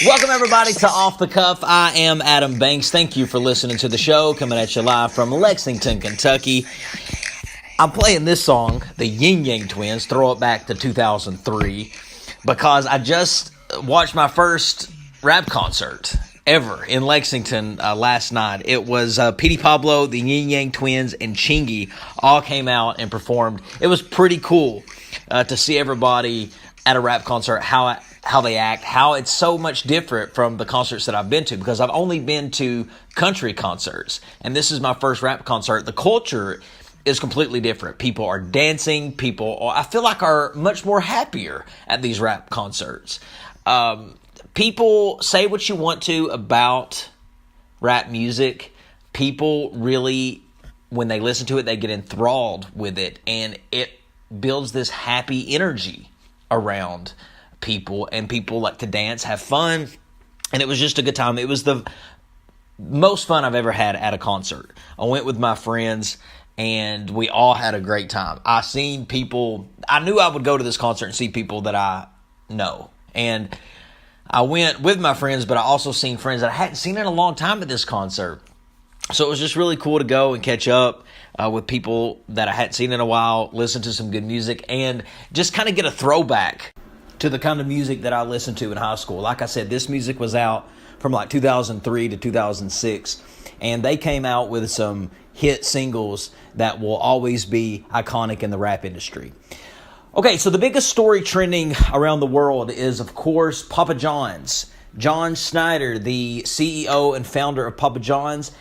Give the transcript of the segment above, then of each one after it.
Welcome, everybody, to Off the Cuff. I am Adam Banks. Thank you for listening to the show, coming at you live from Lexington, Kentucky. I'm playing this song, the Yin Yang Twins, throw it back to 2003, because I just watched my first rap concert ever in Lexington last night. It was Petey Pablo, the Yin Yang Twins, and Chingy all came out and performed. It was pretty cool to see everybody at a rap concert, how they act, how it's so much different from the concerts that I've been to, because I've only been to country concerts, and this is my first rap concert. The culture is completely different. People are dancing. People, I feel like, are much more happier at these rap concerts. People say what you want to about rap music. People really, when they listen to it, they get enthralled with it, and it builds this happy energy around people, and people like to dance, have fun, and it was just a good time. It was the most fun I've ever had at a concert. I went with my friends, and we all had a great time. I knew I would go to this concert and see people that I know, and I went with my friends, but I also seen friends that I hadn't seen in a long time at this concert. So it was just really cool to go and catch up with people that I hadn't seen in a while, listen to some good music, and just kind of get a throwback to the kind of music that I listened to in high school. Like I said, this music was out from like 2003 to 2006, and they came out with some hit singles that will always be iconic in the rap industry. Okay, so the biggest story trending around the world is, of course, Papa John's. John Schneider, the CEO and founder of Papa John's,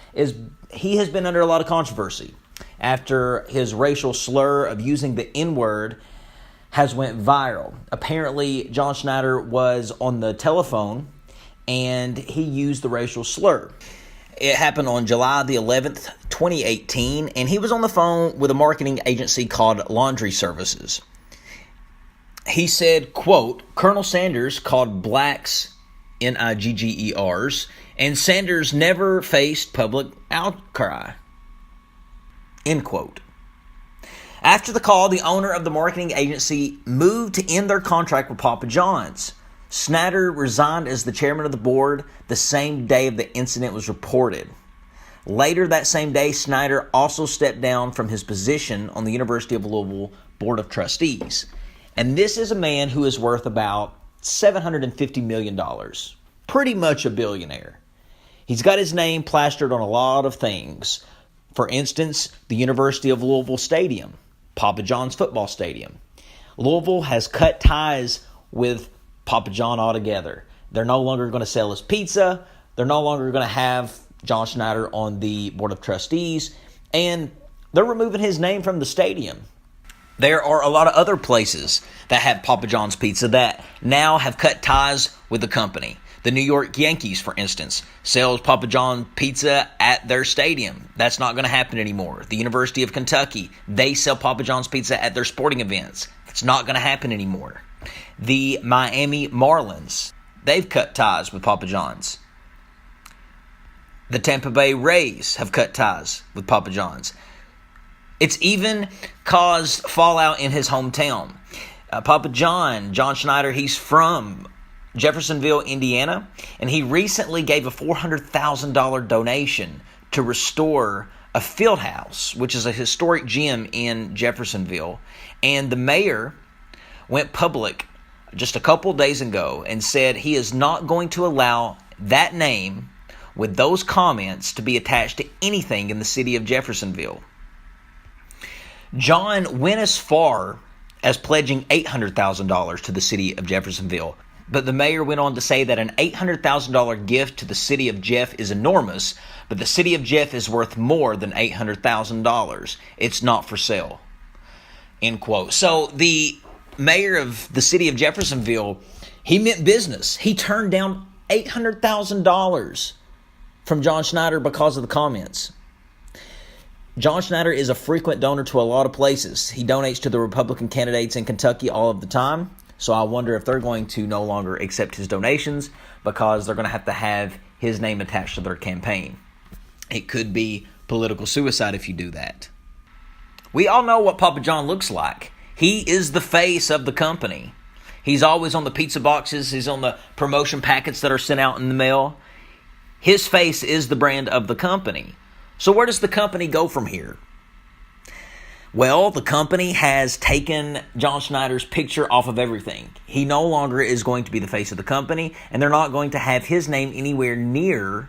he has been under a lot of controversy after his racial slur of using the N-word has went viral. Apparently, John Schneider was on the telephone and he used the racial slur. It happened on July the 11th, 2018, and he was on the phone with a marketing agency called Laundry Services. He said, quote, "Colonel Sanders called blacks Niggers, and Sanders never faced public outcry," end quote. After the call, the owner of the marketing agency moved to end their contract with Papa John's. Schneider resigned as the chairman of the board the same day of the incident was reported. Later that same day, Schneider also stepped down from his position on the University of Louisville Board of Trustees. And this is a man who is worth about $750 million. Pretty much a billionaire. He's got his name plastered on a lot of things. For instance, the University of Louisville Stadium, Papa John's football stadium. Louisville has cut ties with Papa John altogether. They're no longer going to sell his pizza. They're no longer going to have John Schneider on the Board of Trustees. And they're removing his name from the stadium. There are a lot of other places that have Papa John's pizza that now have cut ties with the company. The New York Yankees, for instance, sells Papa John pizza at their stadium. That's not going to happen anymore. The University of Kentucky, they sell Papa John's pizza at their sporting events. It's not going to happen anymore. The Miami Marlins, they've cut ties with Papa John's. The Tampa Bay Rays have cut ties with Papa John's. It's even caused fallout in his hometown. Papa John Schneider, he's from Jeffersonville, Indiana, and he recently gave a $400,000 donation to restore a field house, which is a historic gym in Jeffersonville. And the mayor went public just a couple days ago and said he is not going to allow that name with those comments to be attached to anything in the city of Jeffersonville. John went as far as pledging $800,000 to the city of Jeffersonville. But the mayor went on to say that an $800,000 gift to the city of Jeff is enormous, but the city of Jeff is worth more than $800,000. It's not for sale. End quote. So the mayor of the city of Jeffersonville, he meant business. He turned down $800,000 from John Schneider because of the comments. John Schneider is a frequent donor to a lot of places. He donates to the Republican candidates in Kentucky all of the time. So I wonder if they're going to no longer accept his donations because they're going to have his name attached to their campaign. It could be political suicide if you do that. We all know what Papa John looks like. He is the face of the company. He's always on the pizza boxes. He's on the promotion packets that are sent out in the mail. His face is the brand of the company. So where does the company go from here? Well, the company has taken John Schneider's picture off of everything. He no longer is going to be the face of the company, and they're not going to have his name anywhere near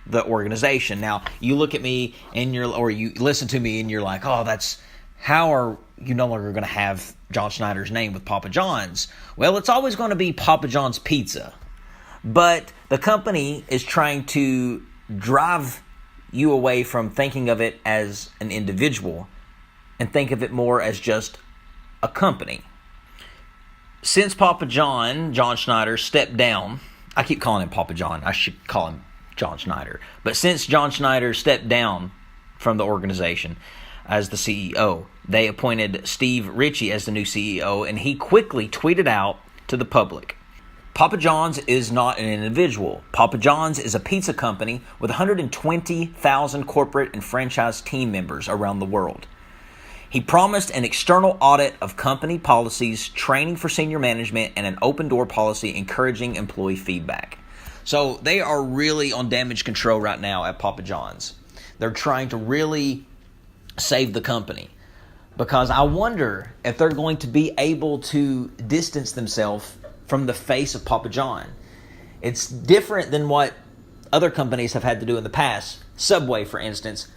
the organization. Now, you look at me and you listen to me and you're like, oh, how are you no longer going to have John Schneider's name with Papa John's? Well, it's always going to be Papa John's Pizza. But the company is trying to drive you away from thinking of it as an individual and think of it more as just a company. Since Papa John Schneider, stepped down, I keep calling him Papa John. I should call him John Schneider. But since John Schneider stepped down from the organization as the CEO, they appointed Steve Ritchie as the new CEO, and he quickly tweeted out to the public, Papa John's is not an individual. Papa John's is a pizza company with 120,000 corporate and franchise team members around the world. He promised an external audit of company policies, training for senior management, and an open door policy encouraging employee feedback. So they are really on damage control right now at Papa John's. They're trying to really save the company, because I wonder if they're going to be able to distance themselves from the face of Papa John. It's different than what other companies have had to do in the past. Subway, for instance,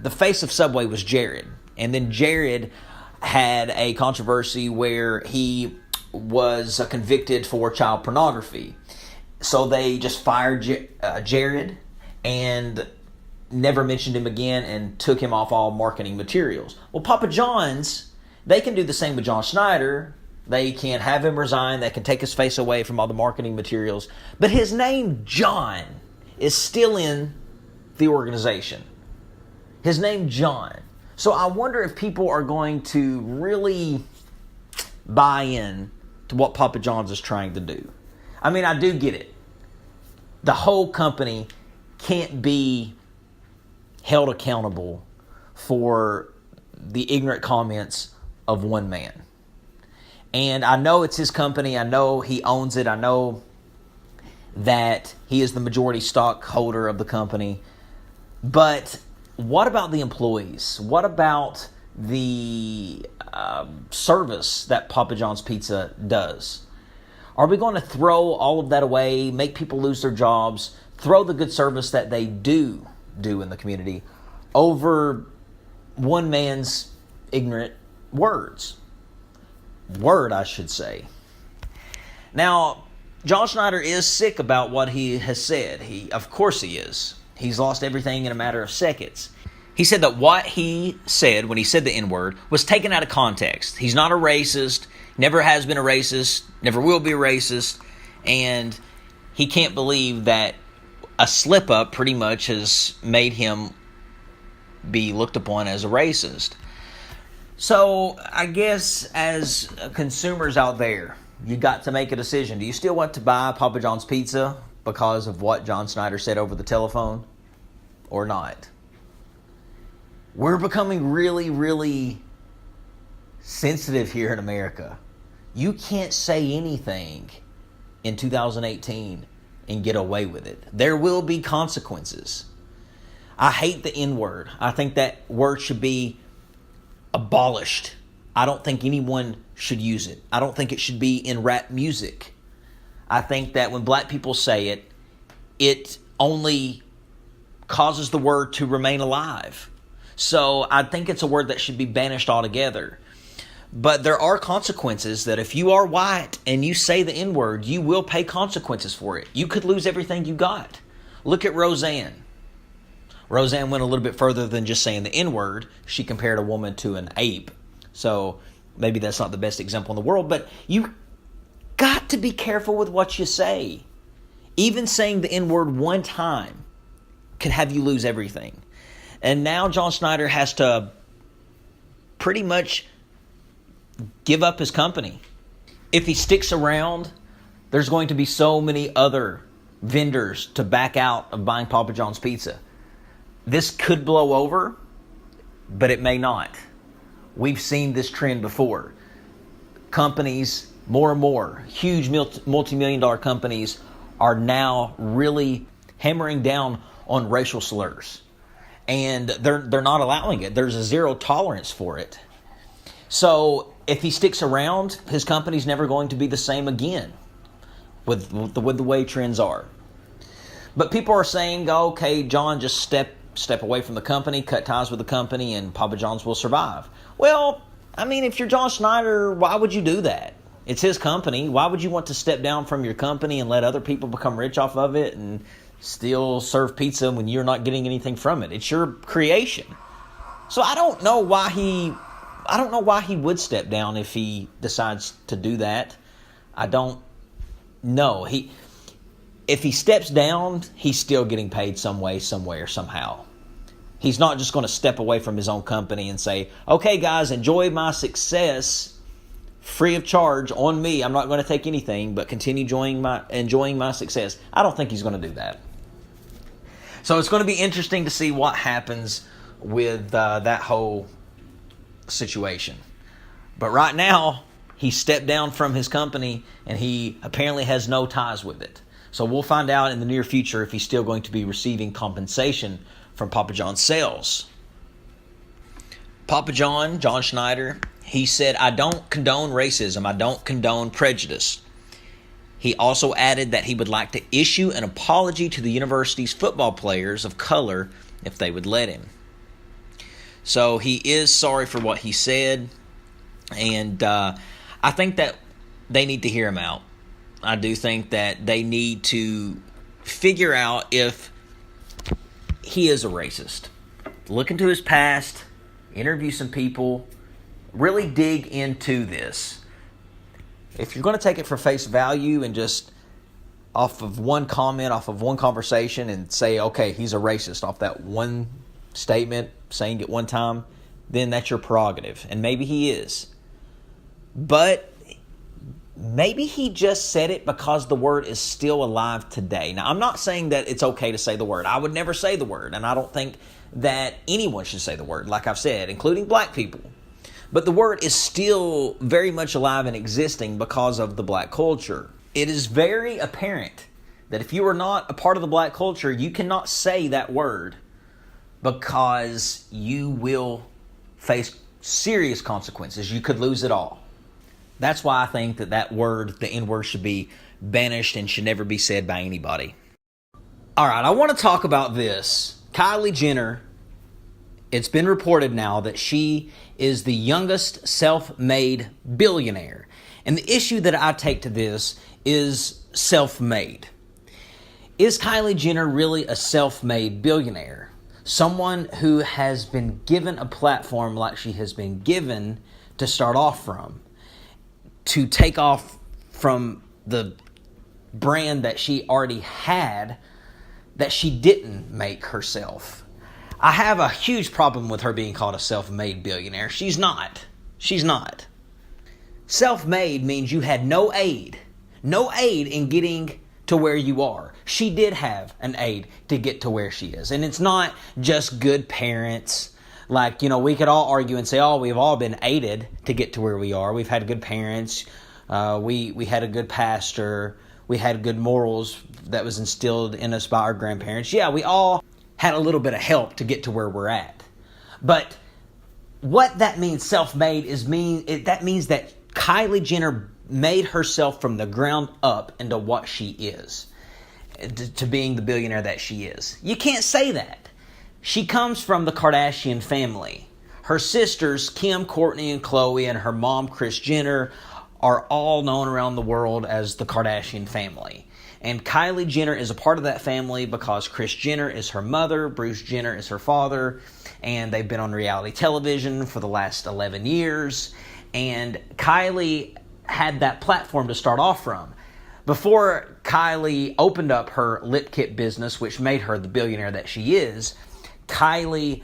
the face of Subway was Jared. And then Jared had a controversy where he was convicted for child pornography. So they just fired Jared and never mentioned him again and took him off all marketing materials. Well, Papa John's, they can do the same with John Schneider. They can have him resign. They can take his face away from all the marketing materials. But his name, John, is still in the organization. His name, John. So I wonder if people are going to really buy in to what Papa John's is trying to do. I mean, I do get it. The whole company can't be held accountable for the ignorant comments of one man. And I know it's his company. I know he owns it. I know that he is the majority stockholder of the company. But what about the employees? What about the service that Papa John's Pizza does? Are we going to throw all of that away, make people lose their jobs, throw the good service that they do in the community over one man's ignorant words? I should say. Now, John Schneider is sick about what he has said. Of course he is. He's lost everything in a matter of seconds. He said that what he said when he said the N-word was taken out of context. He's not a racist, never has been a racist, never will be a racist, and he can't believe that a slip-up pretty much has made him be looked upon as a racist. So I guess as consumers out there, you got to make a decision. Do you still want to buy Papa John's Pizza because of what John Schneider said over the telephone or not? We're becoming really, really sensitive here in America. You can't say anything in 2018 and get away with it. There will be consequences. I hate the N-word. I think that word should be abolished. I don't think anyone should use it. I don't think it should be in rap music. I think that when black people say it, it only causes the word to remain alive. So I think it's a word that should be banished altogether. But there are consequences that if you are white and you say the N-word, you will pay consequences for it. You could lose everything you got. Look at Roseanne. Roseanne went a little bit further than just saying the N-word. She compared a woman to an ape. So maybe that's not the best example in the world, but you got to be careful with what you say. Even saying the N-word one time can have you lose everything. And now John Schneider has to pretty much give up his company. If he sticks around, there's going to be so many other vendors to back out of buying Papa John's Pizza. This could blow over, but it may not. We've seen this trend before. Companies More and more huge multi-million dollar companies are now really hammering down on racial slurs. And they're not allowing it. There's a zero tolerance for it. So if he sticks around, his company's never going to be the same again with the way trends are. But people are saying, okay, John, just step away from the company, cut ties with the company, and Papa John's will survive. Well, I mean, if you're John Schneider, why would you do that? It's his company. Why would you want to step down from your company and let other people become rich off of it and still serve pizza when you're not getting anything from it? It's your creation. So I don't know why he would step down if he decides to do that. I don't know. If he steps down, he's still getting paid some way, somewhere, somehow. He's not just going to step away from his own company and say, okay, guys, enjoy my success free of charge on me. I'm not going to take anything, but continue enjoying my success. I don't think he's going to do that. So it's going to be interesting to see what happens with that whole situation. But right now, he stepped down from his company, and he apparently has no ties with it. So we'll find out in the near future if he's still going to be receiving compensation from Papa John's sales. Papa John Schneider, he said, I don't condone racism. I don't condone prejudice. He also added that he would like to issue an apology to the university's football players of color if they would let him. So he is sorry for what he said, and I think that they need to hear him out. I do think that they need to figure out if he is a racist. Look into his past, interview some people, really dig into this. If you're going to take it for face value and just off of one comment, off of one conversation, and say, okay, he's a racist off that one statement, saying it one time, then that's your prerogative. And maybe he is. But maybe he just said it because the word is still alive today. Now, I'm not saying that it's okay to say the word. I would never say the word, and I don't think that anyone should say the word, like I've said, including black people. But the word is still very much alive and existing because of the black culture. It is very apparent that if you are not a part of the black culture, you cannot say that word because you will face serious consequences. You could lose it all. That's why I think that word, the N-word, should be banished and should never be said by anybody. All right, I want to talk about this. Kylie Jenner, it's been reported now that she is the youngest self-made billionaire. And the issue that I take to this is self-made. Is Kylie Jenner really a self-made billionaire? Someone who has been given a platform like she has been given to start off from, to take off from the brand that she already had that she didn't make herself. I have a huge problem with her being called a self-made billionaire. She's not. She's not. Self-made means you had no aid in getting to where you are. She did have an aid to get to where she is. And it's not just good parents. Like, we could all argue and say, oh, we've all been aided to get to where we are. We've had good parents. We had a good pastor. We had good morals that was instilled in us by our grandparents. Yeah, we all had a little bit of help to get to where we're at. But what that means, self-made, that means that Kylie Jenner made herself from the ground up into what she is, to being the billionaire that she is. You can't say that. She comes from the Kardashian family. Her sisters, Kim, Kourtney, and Khloe, and her mom, Kris Jenner, are all known around the world as the Kardashian family. And Kylie Jenner is a part of that family because Kris Jenner is her mother, Bruce Jenner is her father, and they've been on reality television for the last 11 years. And Kylie had that platform to start off from. Before Kylie opened up her lip kit business, which made her the billionaire that she is, Kylie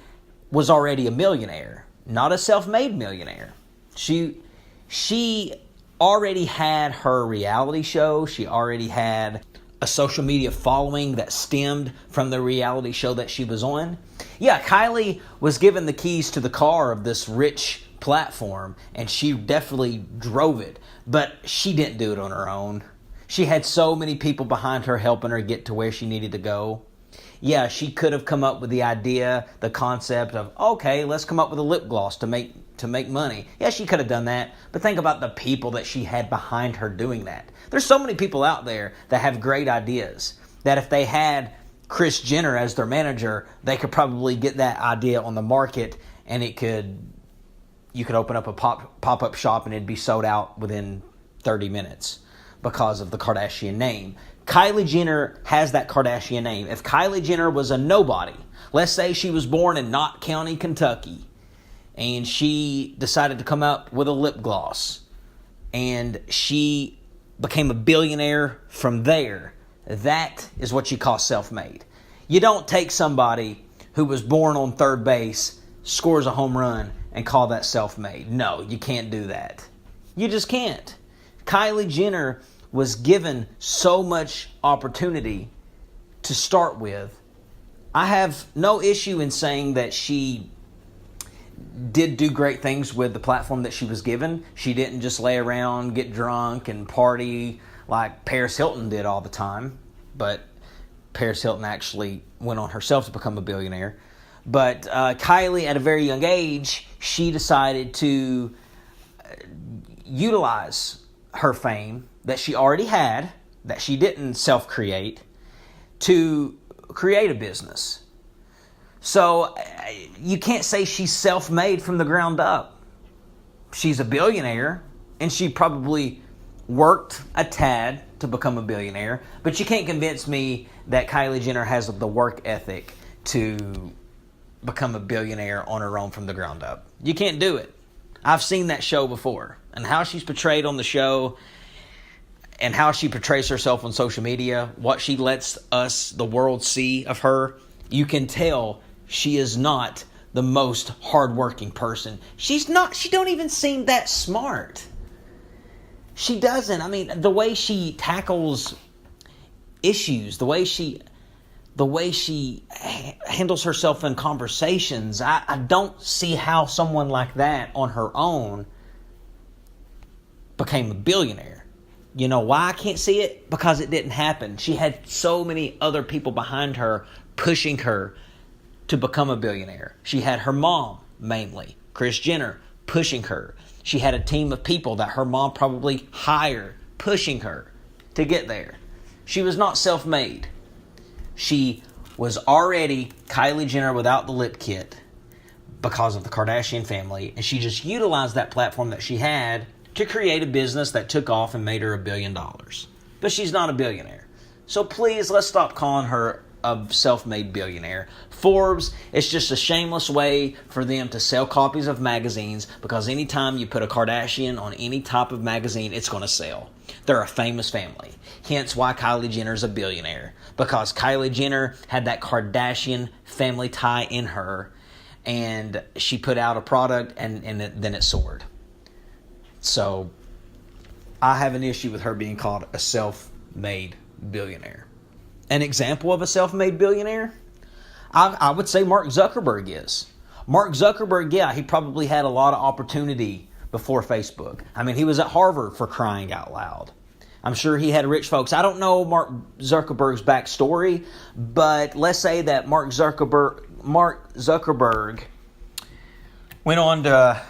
was already a millionaire, not a self-made millionaire. She already had her reality show. She already had a social media following that stemmed from the reality show that she was on. Yeah, Kylie was given the keys to the car of this rich platform, and she definitely drove it, but she didn't do it on her own. She had so many people behind her helping her get to where she needed to go. Yeah, she could have come up with the idea, the concept of, okay, let's come up with a lip gloss to make money. Yeah, she could have done that, but think about the people that she had behind her doing that. There's so many people out there that have great ideas that if they had Kris Jenner as their manager, they could probably get that idea on the market, and you could open up a pop-up shop and it'd be sold out within 30 minutes because of the Kardashian name. Kylie Jenner has that Kardashian name. If Kylie Jenner was a nobody, let's say she was born in Knott County, Kentucky, and she decided to come up with a lip gloss, and she became a billionaire from there, that is what you call self-made. You don't take somebody who was born on third base, scores a home run, and call that self-made. No, you can't do that. You just can't. Kylie Jenner was given so much opportunity to start with. I have no issue in saying that she did do great things with the platform that she was given. She didn't just lay around, get drunk, and party like Paris Hilton did all the time. But Paris Hilton actually went on herself to become a billionaire. But Kylie, at a very young age, she decided to utilize her fame that she already had, that she didn't self-create, to create a business. So you can't say she's self-made from the ground up. She's a billionaire, and she probably worked a tad to become a billionaire, but you can't convince me that Kylie Jenner has the work ethic to become a billionaire on her own from the ground up. You can't do it. I've seen that show before, and how she's portrayed on the show, and how she portrays herself on social media, what she lets us, the world, see of her, you can tell she is not the most hardworking person. She don't even seem that smart. She doesn't. I mean, the way she tackles issues, the way she handles herself in conversations, I don't see how someone like that on her own became a billionaire. You know why I can't see it? Because it didn't happen. She had so many other people behind her pushing her to become a billionaire. She had her mom, mainly, Kris Jenner, pushing her. She had a team of people that her mom probably hired, pushing her to get there. She was not self-made. She was already Kylie Jenner without the lip kit because of the Kardashian family, and she just utilized that platform that she had to create a business that took off and made her $1 billion. But she's not a billionaire. So please, let's stop calling her a self-made billionaire. Forbes, it's just a shameless way for them to sell copies of magazines, because anytime you put a Kardashian on any type of magazine, it's going to sell. They're a famous family. Hence why Kylie Jenner is a billionaire, because Kylie Jenner had that Kardashian family tie in her, and she put out a product, and then it soared. So I have an issue with her being called a self-made billionaire. An example of a self-made billionaire, I would say Mark Zuckerberg is. Mark Zuckerberg, yeah, he probably had a lot of opportunity before Facebook. I mean, he was at Harvard, for crying out loud. I'm sure he had rich folks. I don't know Mark Zuckerberg's backstory, but let's say that Mark Zuckerberg went on to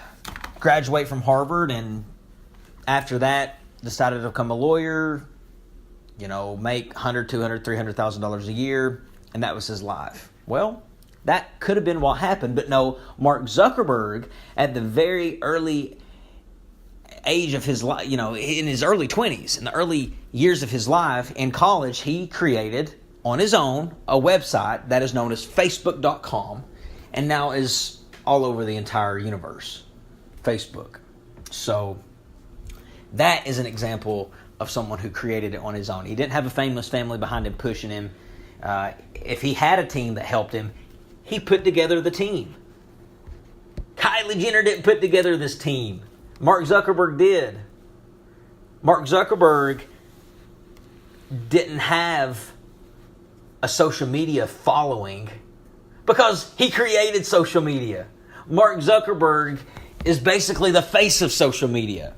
graduate from Harvard, and after that decided to become a lawyer, make $100,000, $200,000, $300,000 a year, and that was his life. Well, that could have been what happened, but no, Mark Zuckerberg, at the very early age of his life, in his early 20s, in the early years of his life, in college, he created, on his own, a website that is known as Facebook.com, and now is all over the entire universe. Facebook. So that is an example of someone who created it on his own. He didn't have a famous family behind him pushing him. If he had a team that helped him, he put together the team. Kylie Jenner didn't put together this team. Mark Zuckerberg did. Mark Zuckerberg didn't have a social media following because he created social media. Mark Zuckerberg is basically the face of social media.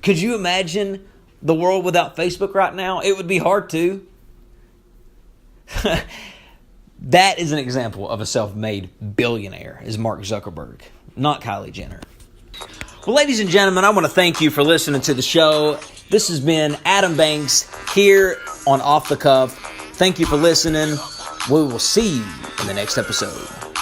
Could you imagine the world without Facebook right now? It would be hard to. That is an example of a self-made billionaire, is Mark Zuckerberg, not Kylie Jenner. Well, ladies and gentlemen, I want to thank you for listening to the show. This has been Adam Banks here on Off the Cuff. Thank you for listening. We will see you in the next episode.